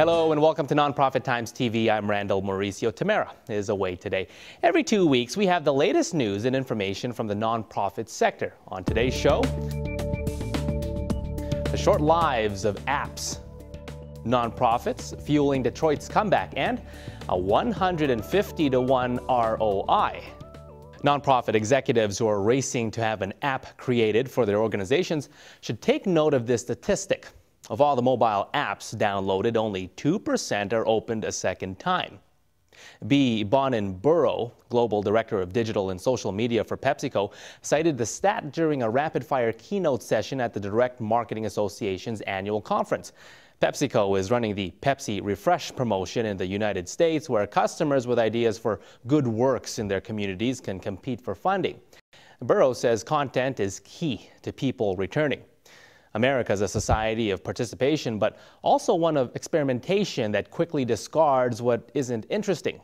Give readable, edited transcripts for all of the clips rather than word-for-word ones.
Hello and welcome to Nonprofit Times TV. I'm Randall Mauricio. Tamara is away today. Every 2 weeks, we have the latest news and information from the nonprofit sector. On today's show, the short lives of apps, nonprofits fueling Detroit's comeback, and a 150-to-1 ROI. Nonprofit executives who are racing to have an app created for their organizations should take note of this statistic. Of all the mobile apps downloaded, only 2% are opened a second time. B. Bonin-Burrow, Global Director of Digital and Social Media for PepsiCo, cited the stat during a rapid-fire keynote session at the Direct Marketing Association's annual conference. PepsiCo is running the Pepsi Refresh promotion in the United States, where customers with ideas for good works in their communities can compete for funding. Burrow says content is key to people returning. America is a society of participation, but also one of experimentation that quickly discards what isn't interesting.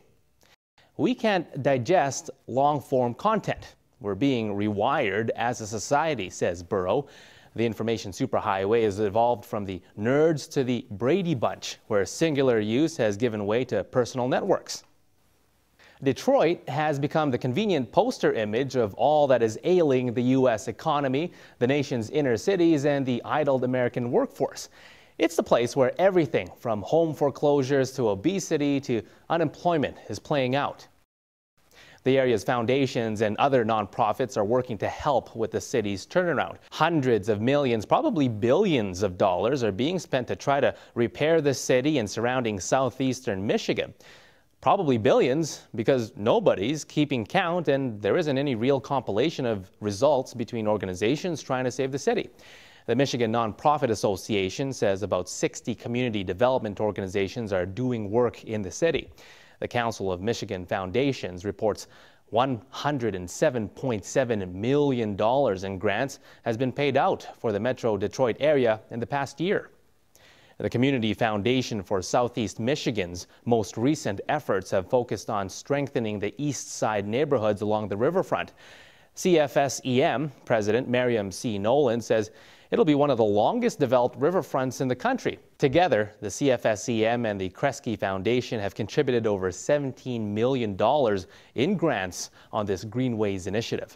We can't digest long-form content. We're being rewired as a society, says Burrow. The information superhighway has evolved from the nerds to the Brady Bunch, where singular use has given way to personal networks. Detroit has become the convenient poster image of all that is ailing the U.S. economy, the nation's inner cities, and the idled American workforce. It's the place where everything from home foreclosures to obesity to unemployment is playing out. The area's foundations and other nonprofits are working to help with the city's turnaround. Hundreds of millions, probably billions of dollars are being spent to try to repair the city and surrounding southeastern Michigan. Probably billions because nobody's keeping count and there isn't any real compilation of results between organizations trying to save the city. The Michigan Nonprofit Association says about 60 community development organizations are doing work in the city. The Council of Michigan Foundations reports $107.7 million in grants has been paid out for the Metro Detroit area in the past year. The Community Foundation for Southeast Michigan's most recent efforts have focused on strengthening the east side neighborhoods along the riverfront. CFSEM President Miriam C. Nolan says it'll be one of the longest developed riverfronts in the country. Together, the CFSEM and the Kresge Foundation have contributed over $17 million in grants on this Greenways initiative.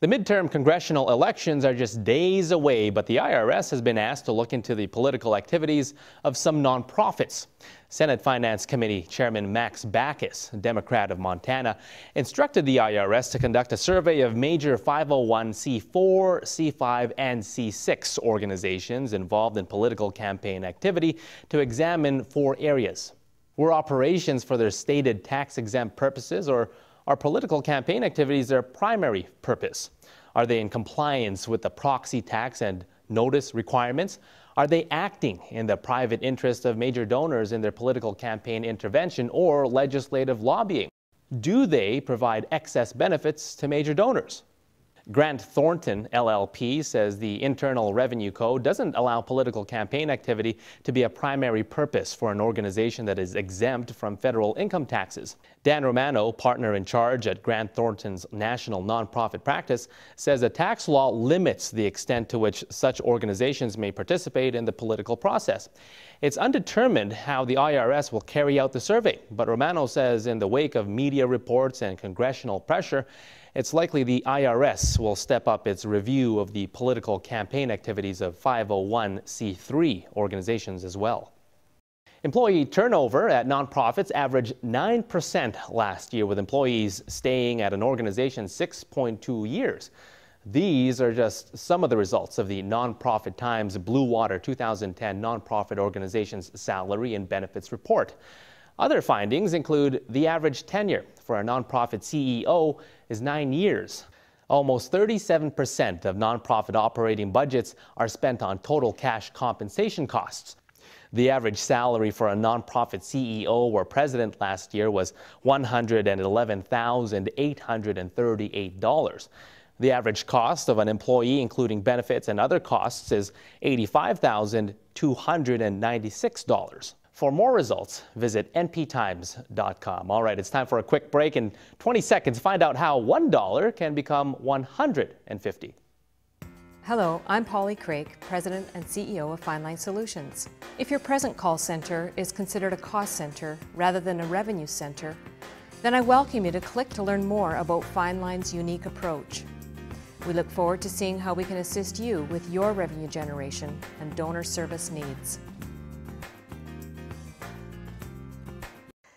The midterm congressional elections are just days away, but the IRS has been asked to look into the political activities of some nonprofits. Senate Finance Committee Chairman Max Backus, a Democrat of Montana, instructed the IRS to conduct a survey of major 501c4, C5, and C6 organizations involved in political campaign activity to examine 4 areas. Were operations for their stated tax-exempt purposes, or are political campaign activities their primary purpose? Are they in compliance with the proxy tax and notice requirements? Are they acting in the private interest of major donors in their political campaign intervention or legislative lobbying? Do they provide excess benefits to major donors? Grant Thornton, LLP, says the Internal Revenue Code doesn't allow political campaign activity to be a primary purpose for an organization that is exempt from federal income taxes. Dan Romano, partner in charge at Grant Thornton's national nonprofit practice, says a tax law limits the extent to which such organizations may participate in the political process. It's undetermined how the IRS will carry out the survey, but Romano says in the wake of media reports and congressional pressure, it's likely the IRS will step up its review of the political campaign activities of 501c3 organizations as well. Employee turnover at nonprofits averaged 9% last year, with employees staying at an organization 6.2 years. These are just some of the results of the Nonprofit Times Blue Water 2010 Nonprofit Organizations Salary and Benefits Report. Other findings include the average tenure for a nonprofit CEO is 9 years. Almost 37% of nonprofit operating budgets are spent on total cash compensation costs. The average salary for a nonprofit CEO or president last year was $111,838. The average cost of an employee, including benefits and other costs, is $85,296. For more results, visit nptimes.com. All right, it's time for a quick break. In 20 seconds, find out how $1 can become $150. Hello, I'm Polly Craig, President and CEO of Fine Line Solutions. If your present call center is considered a cost center rather than a revenue center, then I welcome you to click to learn more about Fine Line's unique approach. We look forward to seeing how we can assist you with your revenue generation and donor service needs.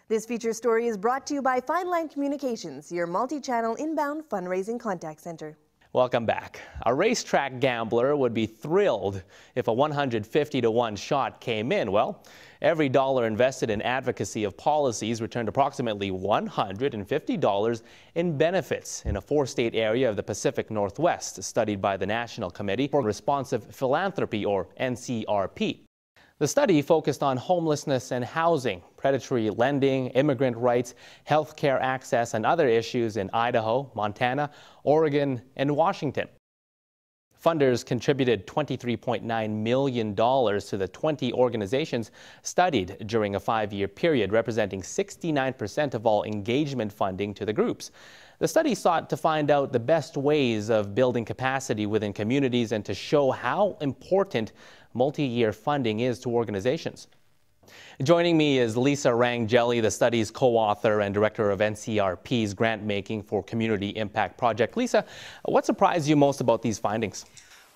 This feature story is brought to you by Fine Line Communications, your multi-channel inbound fundraising contact center. Welcome back. A racetrack gambler would be thrilled if a 150-to-1 shot came in. Well, every dollar invested in advocacy of policies returned approximately $150 in benefits in a 4-state area of the Pacific Northwest, studied by the National Committee for Responsive Philanthropy, or NCRP. The study focused on homelessness and housing, predatory lending, immigrant rights, health care access, and other issues in Idaho, Montana, Oregon, and Washington. Funders contributed $23.9 million to the 20 organizations studied during a 5-year period, representing 69% of all engagement funding to the groups. The study sought to find out the best ways of building capacity within communities and to show how important multi-year funding is to organizations. Joining me is Lisa Rangeli, the study's co-author and director of NCRP's grant making for Community Impact Project. Lisa, what surprised you most about these findings?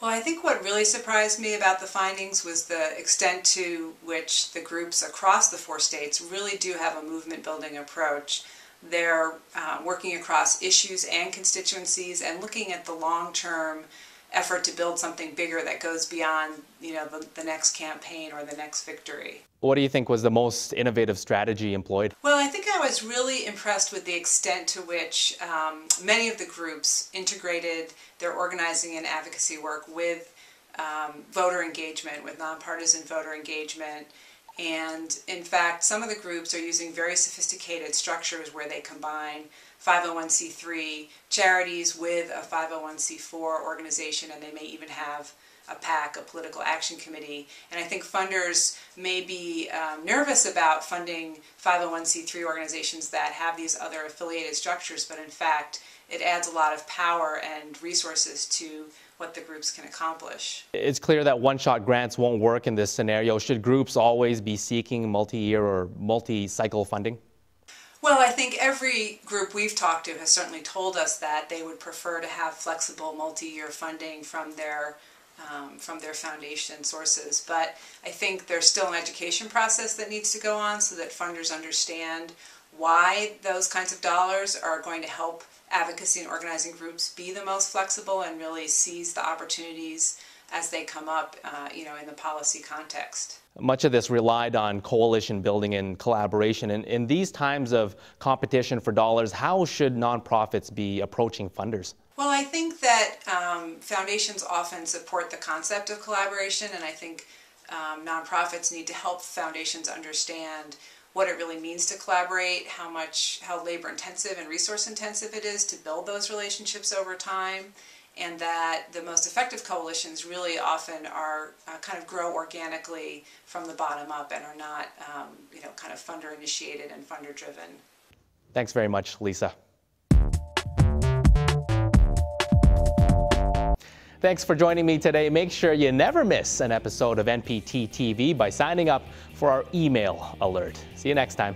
Well, I think what really surprised me about the findings was the extent to which the groups across the 4 states really do have a movement-building approach. They're working across issues and constituencies and looking at the long-term effort to build something bigger that goes beyond, the next campaign or the next victory. What do you think was the most innovative strategy employed? Well, I think I was really impressed with the extent to which many of the groups integrated their organizing and advocacy work with voter engagement, with nonpartisan voter engagement. And in fact, some of the groups are using very sophisticated structures where they combine 501c3 charities with a 501c4 organization, and they may even have a PAC, a political action committee. And I think funders may be nervous about funding 501c3 organizations that have these other affiliated structures, but in fact, it adds a lot of power and resources to what the groups can accomplish. It's clear that one-shot grants won't work in this scenario. Should groups always be seeking multi-year or multi-cycle funding? Well, I think every group we've talked to has certainly told us that they would prefer to have flexible multi-year funding from their foundation sources. But I think there's still an education process that needs to go on so that funders understand why those kinds of dollars are going to help advocacy and organizing groups be the most flexible and really seize the opportunities as they come up, in the policy context. Much of this relied on coalition building and collaboration. And in these times of competition for dollars, how should nonprofits be approaching funders? Well, I think that foundations often support the concept of collaboration, and I think nonprofits need to help foundations understand what it really means to collaborate, how labor intensive and resource intensive it is to build those relationships over time, and that the most effective coalitions really often are kind of grow organically from the bottom up and are not kind of funder initiated and funder driven. Thanks very much, Lisa. Thanks for joining me today. Make sure you never miss an episode of NPT TV by signing up for our email alert. See you next time.